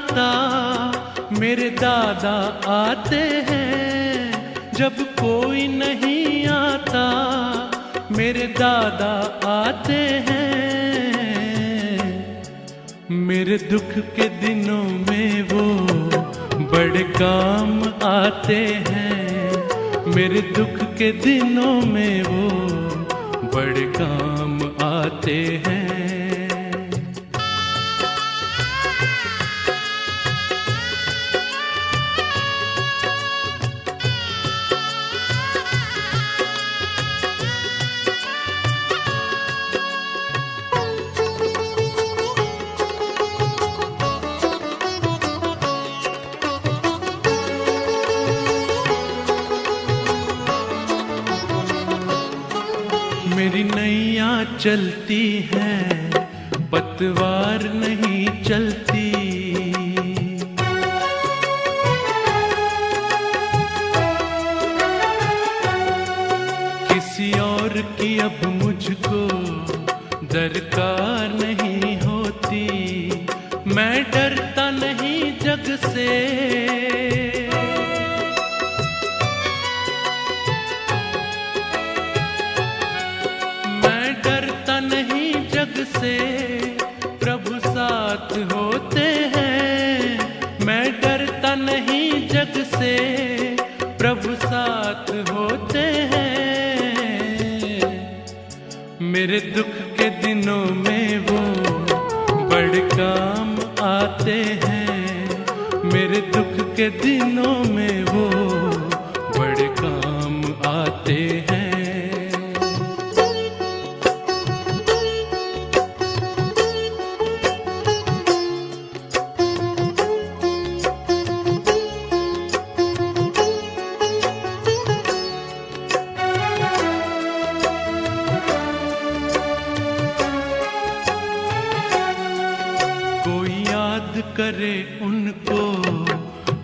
आता मेरे दादा आते हैं, जब कोई नहीं आता मेरे दादा आते हैं। मेरे दुख के दिनों में वो बड़े काम आते हैं, मेरे दुख के दिनों में वो बड़े काम आते हैं। मेरी नैया चलती है, पतवार नहीं चलती। किसी और की अब मुझको दरकार नहीं होती। मैं डरता नहीं जग से, से प्रभु साथ होते हैं। मैं डरता नहीं जग से, प्रभु साथ होते हैं। मेरे दुख के दिनों में वो बड़े काम आते हैं, मेरे दुख के दिनों में वो बड़े काम आते हैं। करे उनको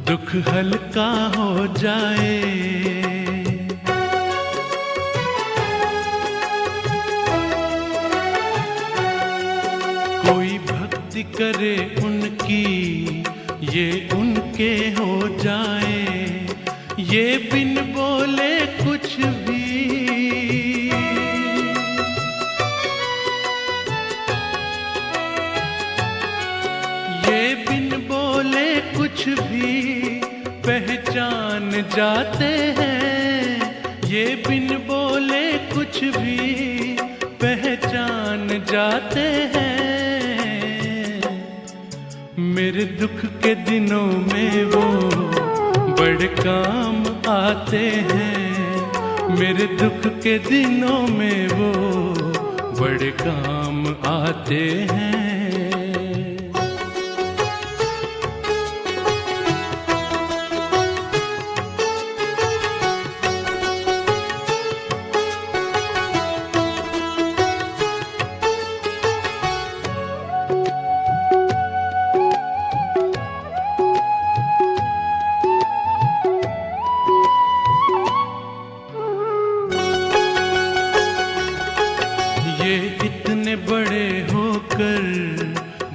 दुख हल्का हो जाए, कोई भक्ति करे उनकी ये उनके हो जाए। ये बिन बोले कुछ भी, ये बिन बोले कुछ भी पहचान जाते हैं। ये बिन बोले कुछ भी पहचान जाते हैं। मेरे दुख के दिनों में वो बड़े काम आते हैं, मेरे दुख के दिनों में वो बड़े काम आते हैं। ये इतने बड़े होकर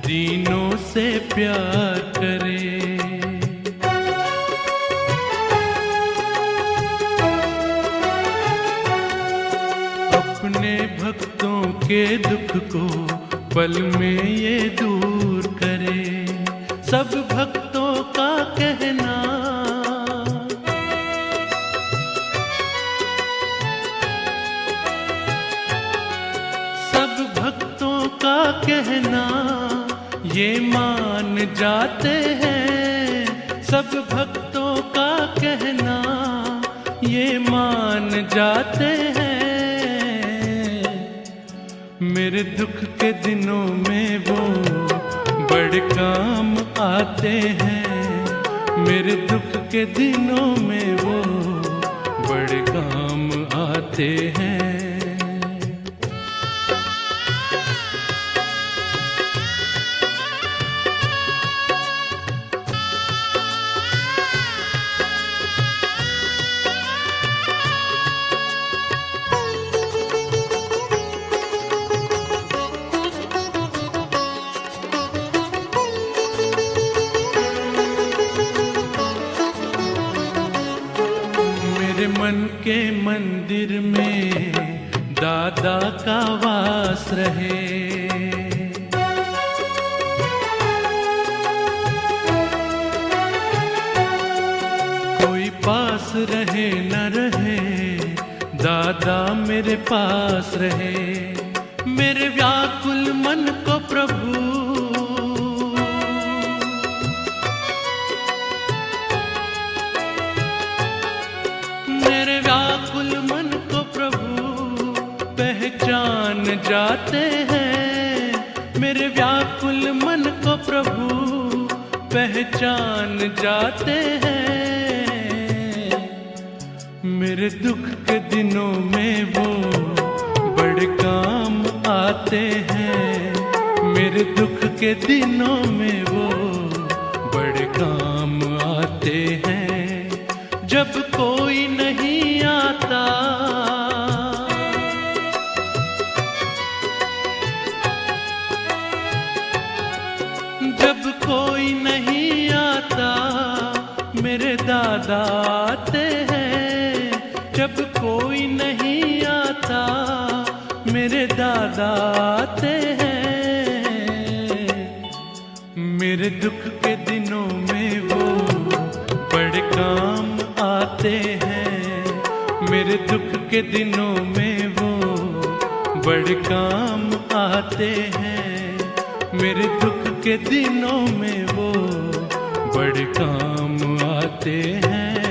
दीनों से प्यार करे, अपने भक्तों के दुख को पल में ये दूर करे। सब भक्तों का कहना का कहना ये मान जाते हैं। सब भक्तों का कहना ये मान जाते हैं। मेरे दुख के दिनों में वो बड़े काम आते हैं, मेरे दुख के दिनों में वो बड़े काम आते हैं। मन के मंदिर में दादा का वास रहे। कोई पास रहे न रहे, दादा मेरे पास रहे। मेरे व्याकुल मन को प्रभु पहचान जाते हैं। मेरे व्याकुल मन को प्रभु पहचान जाते हैं। मेरे दुख के दिनों में वो बड़े काम आते हैं। मेरे दुख के दिनों में वो बड़े काम आते हैं। जब कोई नहीं आता, जब कोई नहीं आता, मेरे दादा आते हैं। जब कोई नहीं आता, मेरे दादा आते हैं। मेरे दुख के दिनों में वो बड़े काम आते हैं। मेरे दुख के दिनों में वो बड़े काम आते हैं। मेरे दुख के दिनों में वो बड़े काम आते हैं।